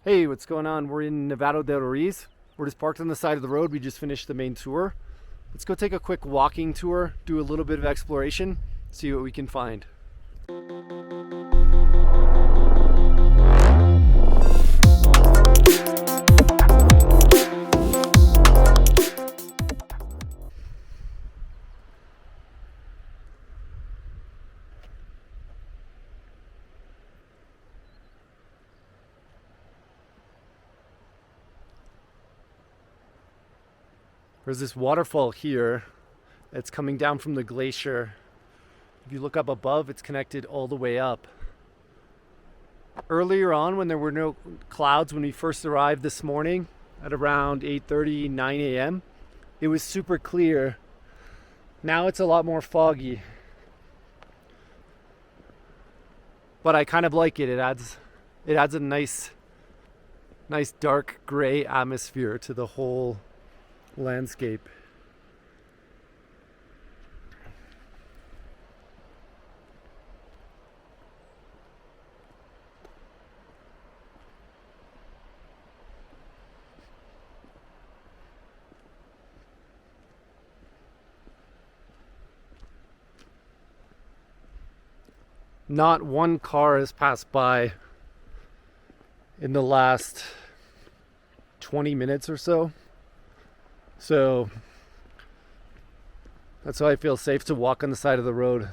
Hey, what's going on? We're in Nevado del Ruiz. We're just parked on the side of the road. We just finished the main tour. Let's go take a quick walking tour, do a little bit of exploration, see what we can find. There's this waterfall here that's coming down from the glacier. If you look up above, it's connected all the way up. Earlier on, when there were no clouds, when we first arrived this morning at around 8:30, 9 a.m., it was super clear. Now it's a lot more foggy. But I kind of like it. It adds a nice dark gray atmosphere to the whole landscape. Not one car has passed by in the last 20 minutes or so. So that's why I feel safe to walk on the side of the road.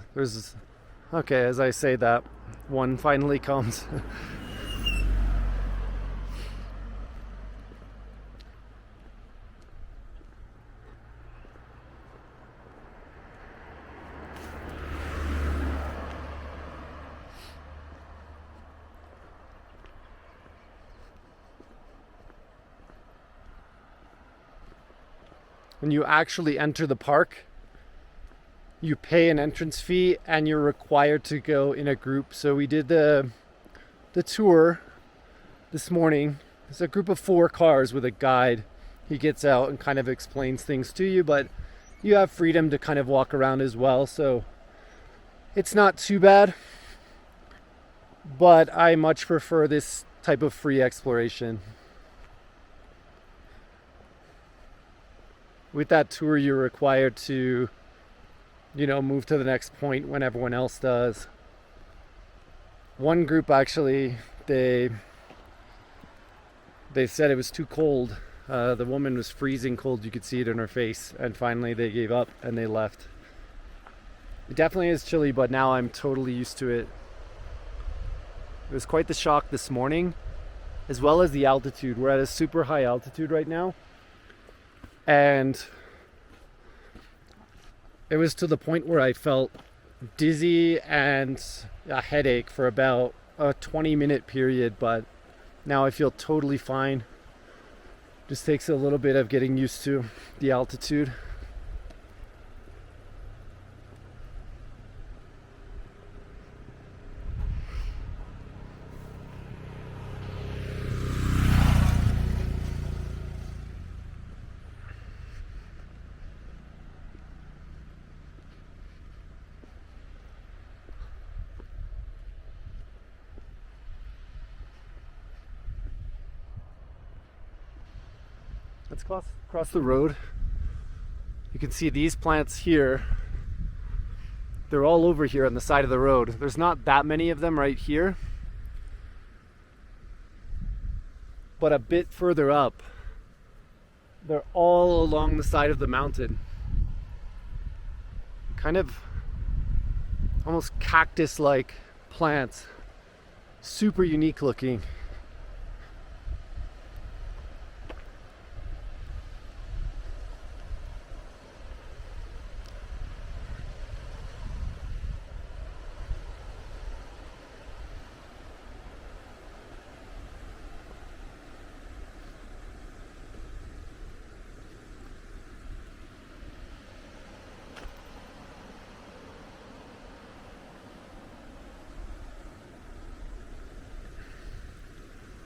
Okay, as I say that, one finally comes. When you actually enter the park, you pay an entrance fee and you're required to go in a group. So we did the tour this morning. It's a group of 4 cars with a guide. He gets out and kind of explains things to you, but you have freedom to kind of walk around as well. So it's not too bad, but I much prefer this type of free exploration. With that tour, you're required to, move to the next point when everyone else does. One group actually, they said it was too cold. The woman was freezing cold. You could see it in her face. And finally they gave up and they left. It definitely is chilly, but now I'm totally used to it. It was quite the shock this morning, as well as the altitude. We're at a super high altitude right now. And it was to the point where I felt dizzy and a headache for about a 20-minute period, but now I feel totally fine. Just takes a little bit of getting used to the altitude. Let's cross the road. You can see these plants here. They're all over here on the side of the road. There's not that many of them right here. But a bit further up, they're all along the side of the mountain. Kind of almost cactus-like plants. Super unique looking.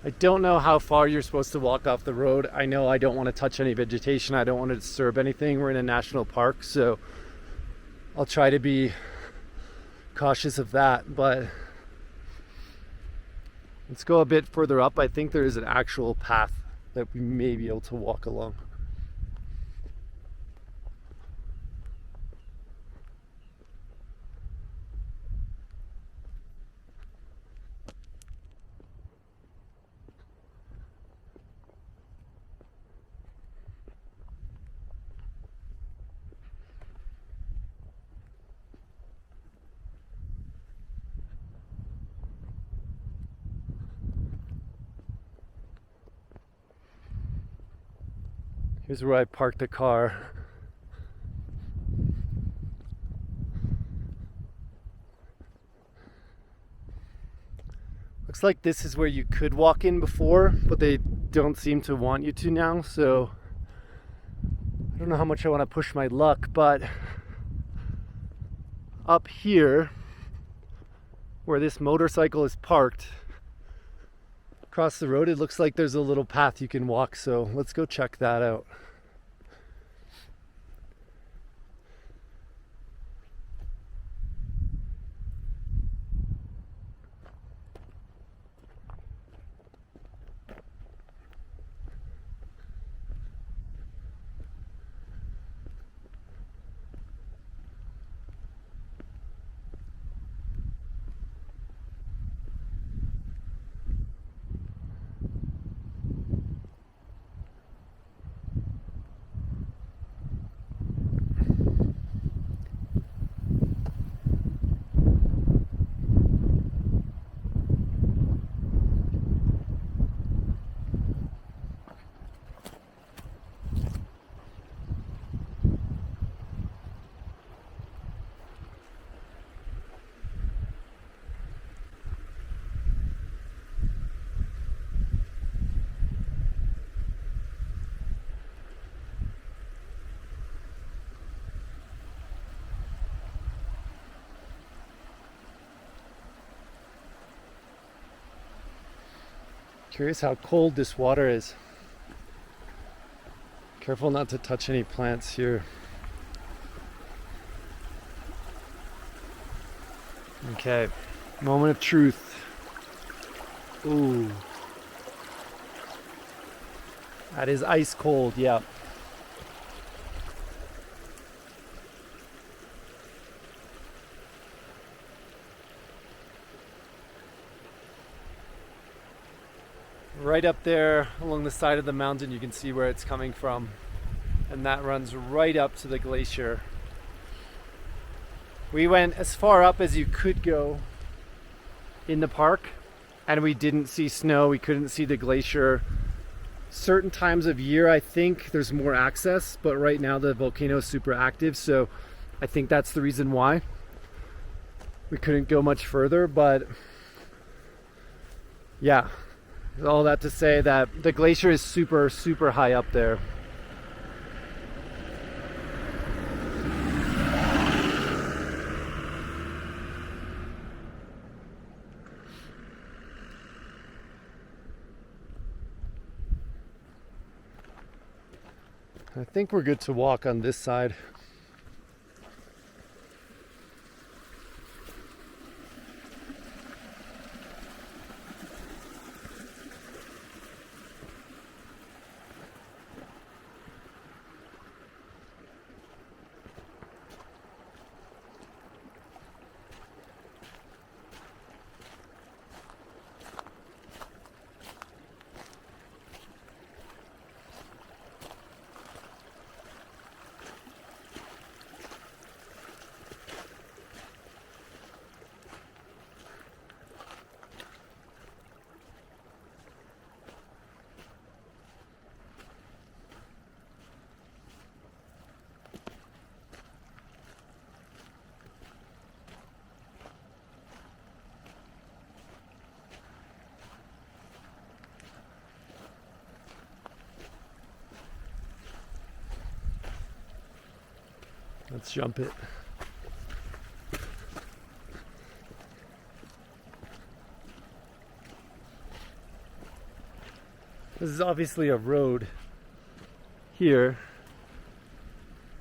I don't know how far you're supposed to walk off the road. I know I don't want to touch any vegetation. I don't want to disturb anything. We're in a national park, so I'll try to be cautious of that. But Let's go a bit further up. I think there is an actual path that we may be able to walk along. Here's where I parked the car. Looks like this is where you could walk in before, but they don't seem to want you to now, so I don't know how much I want to push my luck, but up here, where this motorcycle is parked, across the road, it looks like there's a little path you can walk, so let's go check that out. Curious how cold this water is. Careful not to touch any plants here. Okay, moment of truth. Ooh. That is ice cold, yeah. Right up there along the side of the mountain, you can see where it's coming from, and that runs right up to the glacier. We went as far up as you could go in the park, and we didn't see snow. We couldn't see the glacier. Certain times of year, I think there's more access, but right now the volcano is super active, so I think that's the reason why we couldn't go much further. But yeah, all that to say that the glacier is super, super high up there. I think we're good to walk on this side. Let's jump it. This is obviously a road here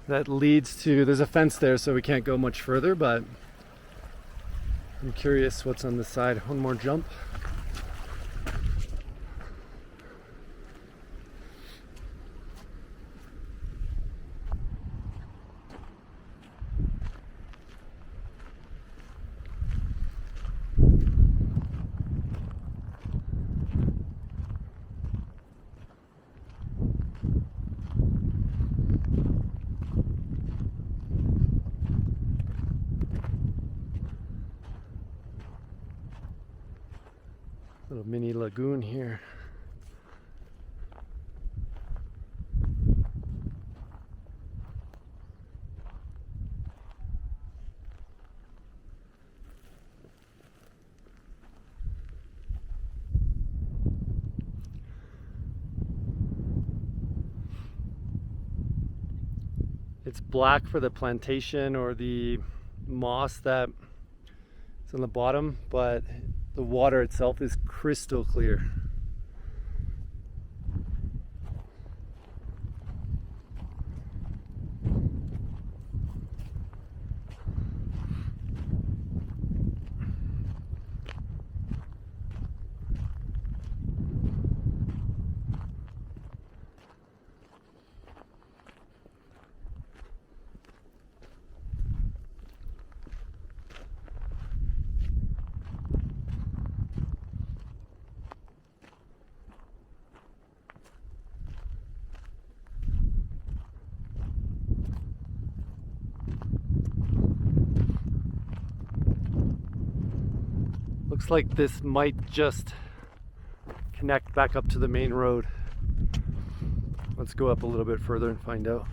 that leads to, there's a fence there so we can't go much further, but I'm curious what's on the side. One more jump. lagoon here. It's black for the plantation or the moss that is on the bottom, but the water itself is crystal clear. Looks like this might just connect back up to the main road. Let's go up a little bit further and find out.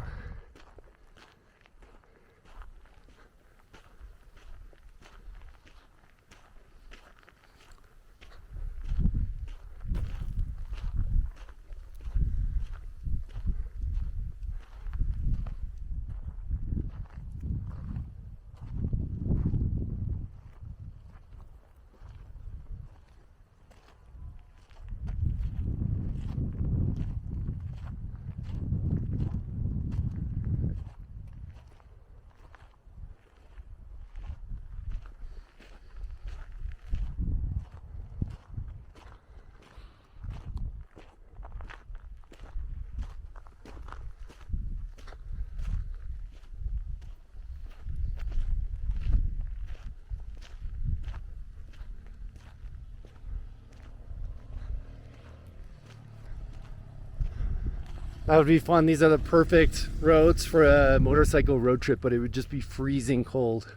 That would be fun. These are the perfect roads for a motorcycle road trip, but it would just be freezing cold.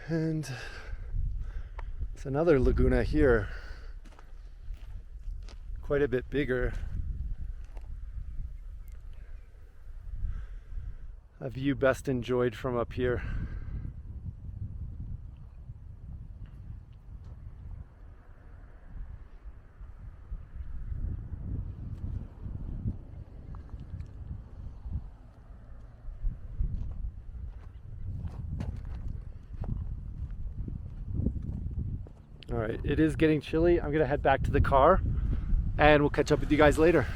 And it's another laguna here, quite a bit bigger. A view best enjoyed from up here. All right, it is getting chilly. I'm gonna head back to the car and we'll catch up with you guys later.